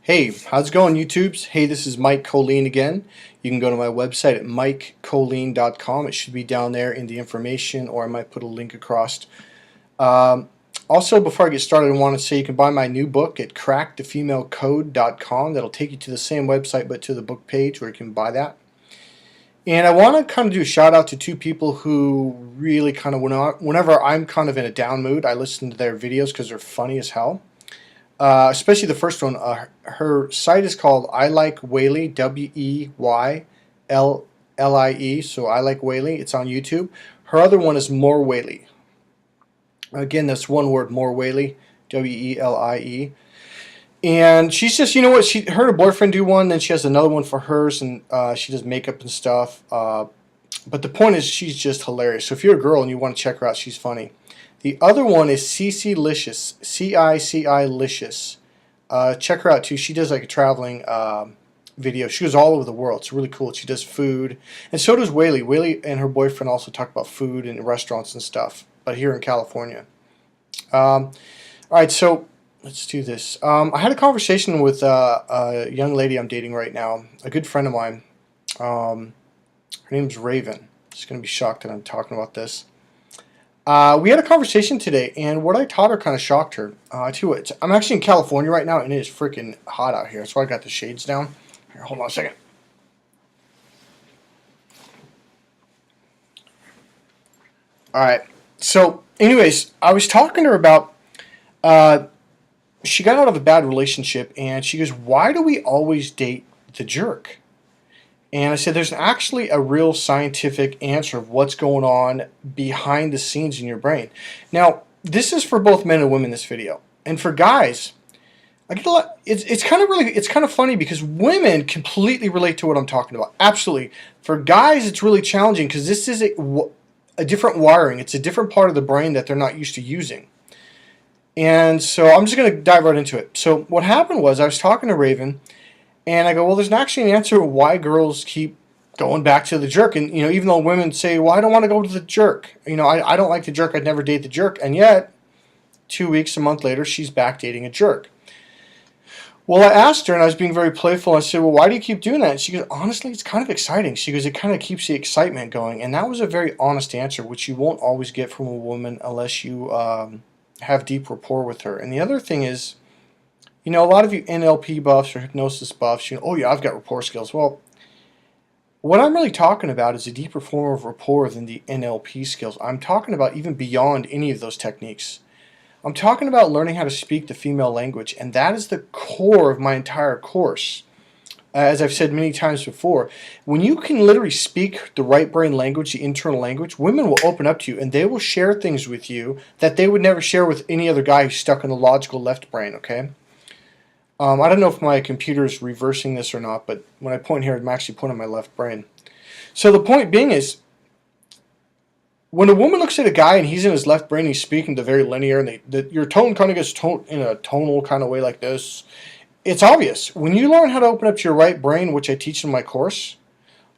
Hey, how's it going, YouTubes? Hey, this is Mike Colleen again. You can go to my website at mikecolleen.com. It should be down there in the information, or I might put a link across. Um, Also, before I get started, I want to say you can buy my new book at crackthefemalecode.com. That'll take you to the same website, but to the book page where you can buy that. And I want to kind of do a shout out to two people who really kind of, whenever I'm kind of in a down mood, I listen to their videos because they're funny as hell. Especially the first one. Her site is called IlikeWeylie, WeyLlie. So IlikeWeylie. It's on YouTube. Her other one is MoreWeylie. Again, that's one word, MoreWeylie, Weylie. And she's just, you know what? Her and her boyfriend do one, then she has another one for hers, and she does makeup and stuff. But the point is, she's just hilarious. So if you're a girl and you want to check her out, she's funny. The other one is CiCiLicious, CiCiLicious. Check her out too. She does like a traveling video. She goes all over the world. It's really cool. She does food, and so does Weylie. Weylie and her boyfriend also talk about food and restaurants and stuff, but here in California. All right, so let's do this. I had a conversation with a young lady I'm dating right now, a good friend of mine. Her name's Raven. She's going to be shocked that I'm talking about this. We had a conversation today, and what I taught her kind of shocked her. I tell you what, I'm actually in California right now, and it is freaking hot out here. That's why I got the shades down. Here, hold on a second. All right. So, anyways, I was talking to her about. She got out of a bad relationship, and she goes, "Why do we always date the jerk?" And I said, there's actually a real scientific answer of what's going on behind the scenes in your brain. Now, this is for both men and women, this video. And for guys, I get a lot, it's kind of funny because women completely relate to what I'm talking about. Absolutely. For guys, it's really challenging because this is a different wiring. It's a different part of the brain that they're not used to using. And so I'm just going to dive right into it. So what happened was I was talking to Raven, and I go, well, there's actually an answer why girls keep going back to the jerk. And, you know, even though women say, well, I don't want to go to the jerk. You know, I don't like the jerk. I'd never date the jerk. And yet, 2 weeks, a month later, she's back dating a jerk. Well, I asked her, and I was being very playful. I said, well, why do you keep doing that? And she goes, honestly, it's kind of exciting. She goes, it kind of keeps the excitement going. And that was a very honest answer, which you won't always get from a woman unless you have deep rapport with her. And the other thing is, you know, a lot of you NLP buffs or hypnosis buffs, you know, oh yeah, I've got rapport skills. Well, what I'm really talking about is a deeper form of rapport than the NLP skills. I'm talking about even beyond any of those techniques. I'm talking about learning how to speak the female language, and that is the core of my entire course. As I've said many times before, when you can literally speak the right brain language, the internal language, women will open up to you, and they will share things with you that they would never share with any other guy who's stuck in the logical left brain, okay? I don't know if my computer is reversing this or not, but when I point here, I'm actually pointing my left brain. So the point being is, when a woman looks at a guy and he's in his left brain, he's speaking the very linear, and your tone kind of gets in a tonal kind of way like this. It's obvious. When you learn how to open up to your right brain, which I teach in my course,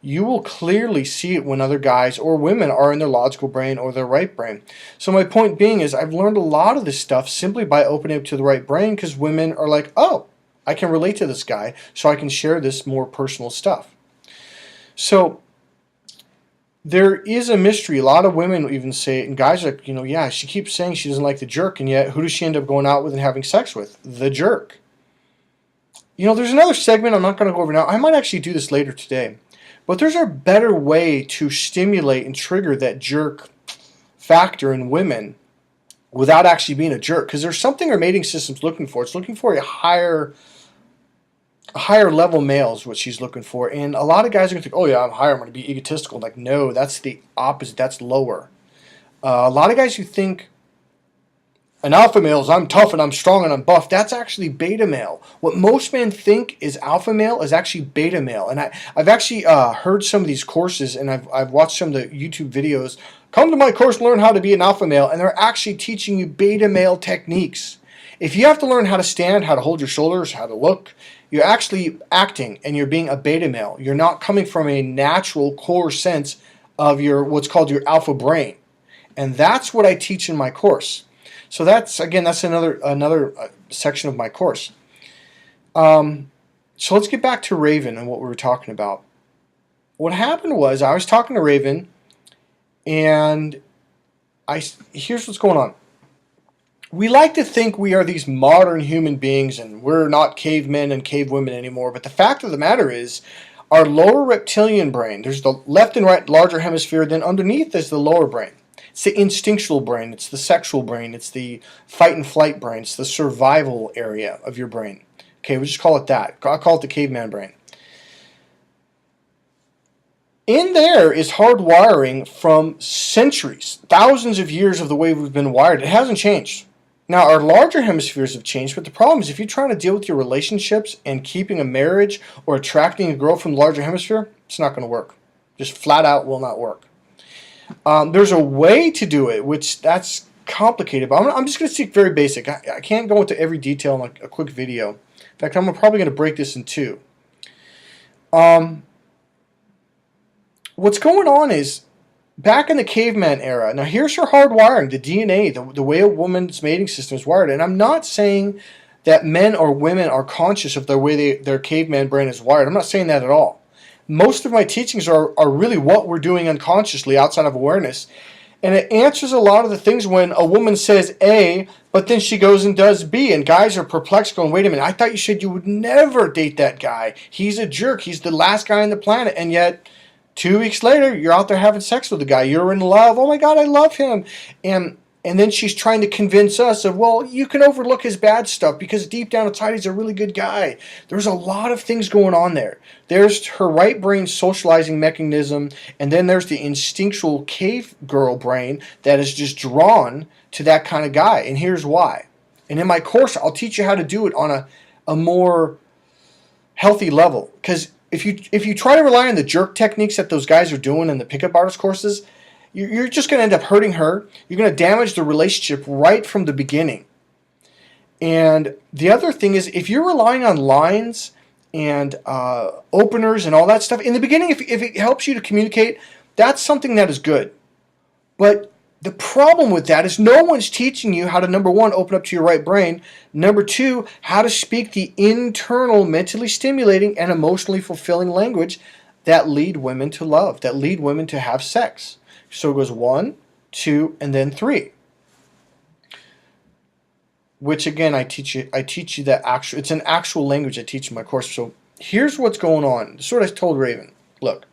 you will clearly see it when other guys or women are in their logical brain or their right brain. So my point being is I've learned a lot of this stuff simply by opening up to the right brain because women are like, oh, I can relate to this guy, so I can share this more personal stuff. So there is a mystery. A lot of women even say it, and guys are like, you know, yeah, she keeps saying she doesn't like the jerk, and yet who does she end up going out with and having sex with? The jerk. You know, there's another segment I'm not going to go over now. I might actually do this later today. But there's a better way to stimulate and trigger that jerk factor in women without actually being a jerk. Because there's something our mating system's looking for. It's looking for a higher level male is what she's looking for. And a lot of guys are going to think, oh yeah, I'm higher, I'm going to be egotistical. Like, no, that's the opposite. That's lower. A lot of guys who think an alpha male is I'm tough and I'm strong and I'm buff, that's actually beta male. What most men think is alpha male is actually beta male. And I've actually heard some of these courses, and I've watched some of the YouTube videos. Come to my course, learn how to be an alpha male, and they're actually teaching you beta male techniques. If you have to learn how to stand, how to hold your shoulders, how to look, you're actually acting and you're being a beta male. You're not coming from a natural core sense of your what's called your alpha brain. And that's what I teach in my course. So that's another section of my course. So let's get back to Raven and what we were talking about. What happened was I was talking to Raven, and here's what's going on. We like to think we are these modern human beings and we're not cavemen and cavewomen anymore, but the fact of the matter is our lower reptilian brain, there's the left and right larger hemisphere, then underneath is the lower brain. It's the instinctual brain, it's the sexual brain, it's the fight and flight brain, it's the survival area of your brain. Okay, we just call it that. I'll call it the caveman brain. In there is hardwiring from centuries, thousands of years of the way we've been wired. It hasn't changed. Now, our larger hemispheres have changed, but the problem is if you're trying to deal with your relationships and keeping a marriage or attracting a girl from the larger hemisphere, it's not going to work. Just flat out will not work. There's a way to do it, which that's complicated, but I'm just going to speak very basic. I can't go into every detail in a quick video. In fact, I'm probably going to break this in two. What's going on is, back in the caveman era, now here's your hardwiring, the DNA, the way a woman's mating system is wired. And I'm not saying that men or women are conscious of the way their caveman brain is wired. I'm not saying that at all. Most of my teachings are really what we're doing unconsciously outside of awareness. And it answers a lot of the things when a woman says A, but then she goes and does B. And guys are perplexed going, wait a minute, I thought you said you would never date that guy. He's a jerk. He's the last guy on the planet. And yet 2 weeks later, you're out there having sex with the guy. You're in love. Oh my God, I love him. And then she's trying to convince us of, well, you can overlook his bad stuff because deep down inside he's a really good guy. There's a lot of things going on there. There's her right brain socializing mechanism, and then there's the instinctual cave girl brain that is just drawn to that kind of guy. And here's why. And in my course, I'll teach you how to do it on a more healthy level. Because if you try to rely on the jerk techniques that those guys are doing in the pickup artist courses, you're just going to end up hurting her. You're going to damage the relationship right from the beginning. And the other thing is, if you're relying on lines and openers and all that stuff, in the beginning, if it helps you to communicate, that's something that is good. But the problem with that is no one's teaching you how to, number one, open up to your right brain. Number two, how to speak the internal, mentally stimulating and emotionally fulfilling language that lead women to love, that lead women to have sex. So it goes 1, 2, and then 3. Which again, I teach you that it's an actual language I teach in my course. So here's what's going on. This is what I told Raven. Look,